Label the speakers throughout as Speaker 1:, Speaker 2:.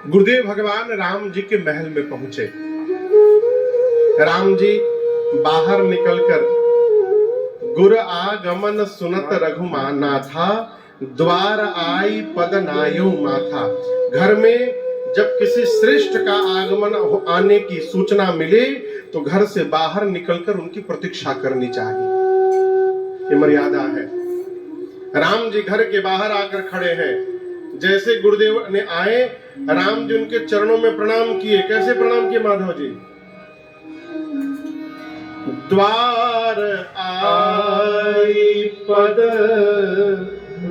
Speaker 1: गुरुदेव भगवान राम जी के महल में पहुंचे। राम जी बाहर निकलकर गुर आगमन सुनत रघुमाना था, द्वार आई पद नायो माथा। घर में जब किसी श्रेष्ठ का आगमन आने की सूचना मिले तो घर से बाहर निकलकर उनकी प्रतीक्षा करनी चाहिए, ये मर्यादा है। राम जी घर के बाहर आकर खड़े हैं। जैसे गुरुदेव ने आए, राम जी उनके चरणों में प्रणाम किए। कैसे प्रणाम किए माधव जी? द्वार आई पद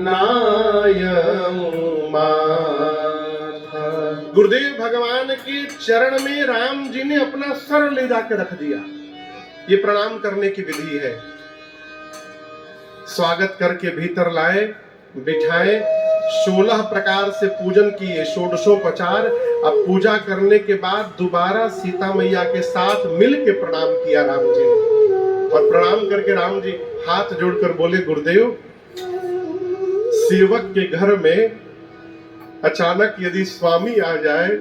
Speaker 1: नायऊ माथा। गुरुदेव भगवान के चरण में राम जी ने अपना सर ले जाकर रख दिया। ये प्रणाम करने की विधि है। स्वागत करके भीतर लाए, बिठाए, 16 प्रकार से पूजन किए, षोडशोपचार। अब पूजा करने के बाद दोबारा सीता मैया के साथ मिल के प्रणाम किया राम जी ने। और प्रणाम करके राम जी हाथ जोड़कर बोले, गुरुदेव, सेवक के घर में अचानक यदि स्वामी आ जाए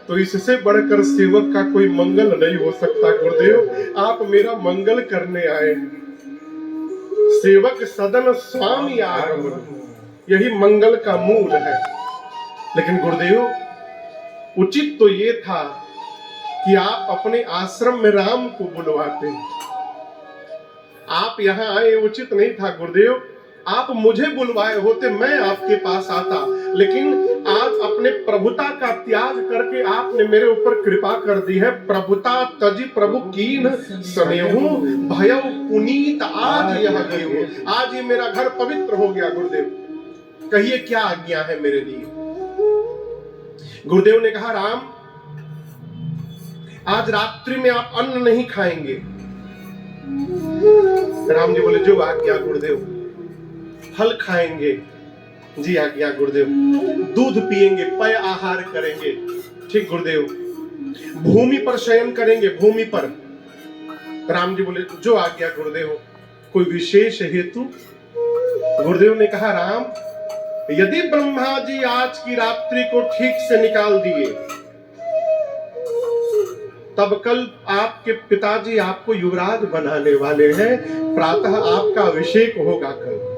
Speaker 1: तो इससे बढ़कर सेवक का कोई मंगल नहीं हो सकता। गुरुदेव, आप मेरा मंगल करने आए। सेवक सदन स्वामी आगमन, यही मंगल का मूल है। लेकिन गुरुदेव, उचित तो ये था कि आप अपने आश्रम में राम को बुलवाते। आप यहां आए, उचित नहीं था गुरुदेव। आप मुझे बुलवाए होते, मैं आपके पास आता। लेकिन आज अपने प्रभुता का त्याग करके आपने मेरे ऊपर कृपा कर दी है। प्रभुता तजी प्रभु कीन स्नेहु, भयउ पुनीत आज यह गेहु। आज ये मेरा घर पवित्र हो गया। गुरुदेव, कहिए क्या आज्ञा है मेरे लिए? गुरुदेव ने कहा, राम, आज रात्रि में आप अन्न नहीं खाएंगे। राम जी बोले, जो आज्ञा गुरुदेव। फल खाएंगे? जी आज्ञा गुरुदेव। दूध पिएंगे, पेय आहार करेंगे? ठीक गुरुदेव। भूमि पर शयन करेंगे? भूमि पर? राम जी बोले, जो आज्ञा गुरुदेव। कोई विशेष हेतु? गुरुदेव ने कहा, राम, यदि ब्रह्मा जी आज की रात्रि को ठीक से निकाल दिए, तब कल आपके पिताजी आपको युवराज बनाने वाले हैं। प्रातः आपका अभिषेक होगा कल।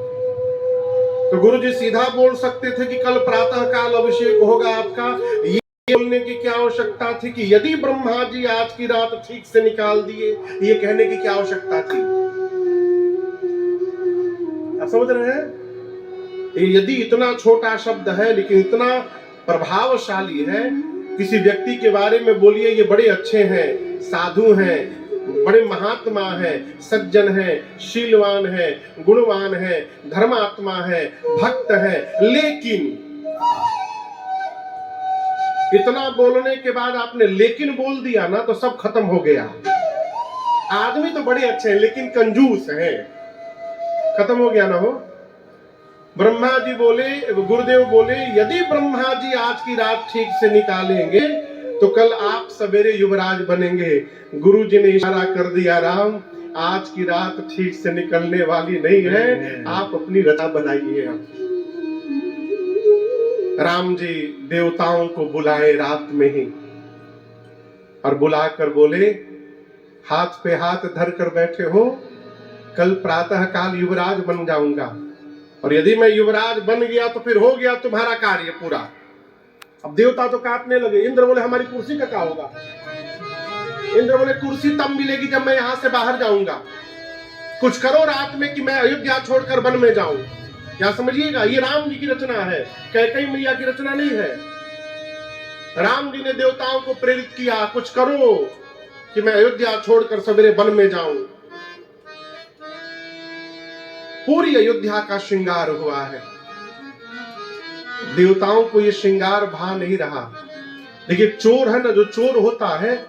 Speaker 1: तो गुरु जी सीधा बोल सकते थे कि कल प्रातः काल अभिषेक होगा आपका। ये बोलने की क्या आवश्यकता थी कि यदि ब्रह्मा जी आज की रात ठीक से निकाल दिए? ये कहने की क्या आवश्यकता थी? आप समझ रहे हैं? यदि इतना छोटा शब्द है लेकिन इतना प्रभावशाली है। किसी व्यक्ति के बारे में बोलिए, ये बड़े अच्छे हैं, साधु हैं, बड़े महात्मा हैं, सज्जन हैं, शीलवान हैं, गुणवान हैं, धर्मात्मा हैं, भक्त हैं, लेकिन इतना बोलने के बाद आपने लेकिन बोल दिया ना, तो सब खत्म हो गया। आदमी तो बड़े अच्छे हैं लेकिन कंजूस हैं, खत्म हो गया ना हो। ब्रह्मा जी बोले, गुरुदेव बोले, यदि ब्रह्मा जी आज की रात ठीक से निकालेंगे तो कल आप सवेरे युवराज बनेंगे। गुरु जी ने इशारा कर दिया, राम, आज की रात ठीक से निकलने वाली नहीं है, आप अपनी रचा बनाइए। राम जी देवताओं को बुलाए रात में ही, और बुलाकर बोले, हाथ पे हाथ धर कर बैठे हो, कल प्रातः काल युवराज बन जाऊंगा, और यदि मैं युवराज बन गया तो फिर हो गया तुम्हारा कार्य पूरा। अब देवता तो काटने लगे। इंद्र बोले, हमारी कुर्सी का क्या होगा? इंद्र बोले, कुर्सी तब मिलेगी जब मैं यहां से बाहर जाऊंगा। कुछ करो रात में कि मैं अयोध्या छोड़कर वन में जाऊं। क्या समझिएगा, ये राम जी की रचना है, कैकेयी मैया की रचना नहीं है। राम जी ने देवताओं को प्रेरित किया, कुछ करो कि मैं अयोध्या छोड़कर सवेरे वन में जाऊं। पूरी अयोध्या का श्रृंगार हुआ है। देवताओं को ये श्रृंगार भा नहीं रहा। देखिए, चोर है ना, जो चोर होता है,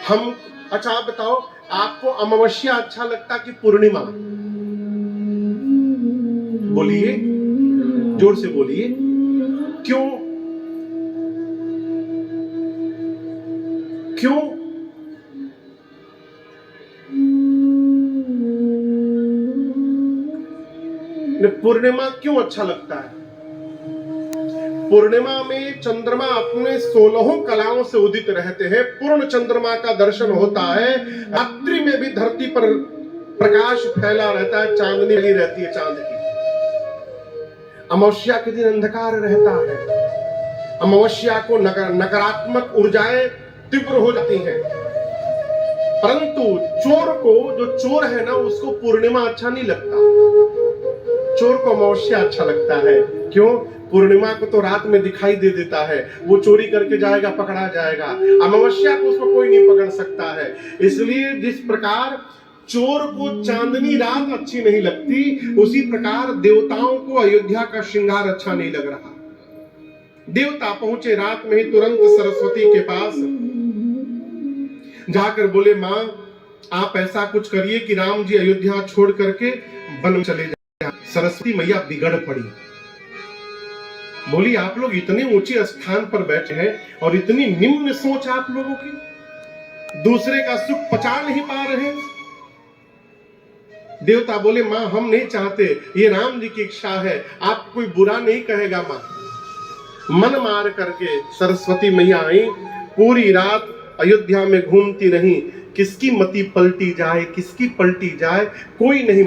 Speaker 1: हम, अच्छा आप बताओ, आपको अमावस्या अच्छा लगता कि पूर्णिमा? बोलिए, जोर से बोलिए, क्यों? क्यों? पूर्णिमा क्यों अच्छा लगता है? पूर्णिमा में चंद्रमा अपने 16 कलाओं से उदित रहते हैं। पूर्ण चंद्रमा का दर्शन होता है। रात्रि में भी धरती पर प्रकाश फैला रहता है, चांदनी लगी रहती है चांद की। अमावस्या के दिन अंधकार रहता है। अमावस्या को नकारात्मक ऊर्जाएं तीव्र हो जाती हैं। परंतु चोर को, जो चोर है ना, उसको पूर्णिमा अच्छा नहीं लगता। चोर को अमावस्या अच्छा लगता है। क्यों? पूर्णिमा को तो रात में दिखाई दे देता है, वो चोरी करके जाएगा, पकड़ा जाएगा। अमावस्या को उसको कोई नहीं पकड़ सकता है। इसलिए जिस प्रकार चोर को चांदनी रात अच्छी नहीं लगती, उसी प्रकार देवताओं को अयोध्या का श्रृंगार अच्छा नहीं लग रहा। देवता पहुंचे रात में ही तुरंत सरस्वती के पास जाकर बोले, मां आप ऐसा कुछ करिए कि राम जी अयोध्या छोड़ करके वन में चले जाए। सरस्वती मैया बिगड़ पड़ी। बोली, आप लोग इतने ऊंचे स्थान पर बैठे हैं और इतनी निम्न सोच आप लोगों की, दूसरे का सुख पचा नहीं पा रहे। देवता बोले, मां हम नहीं चाहते, ये राम जी की इच्छा है, आप कोई बुरा नहीं कहेगा मां। मन मार करके सरस्वती मैया आई, पूरी रात अयोध्या में घूमती रही। किसकी मति पलटी जाए, किसकी पलटी जाए, कोई नहीं।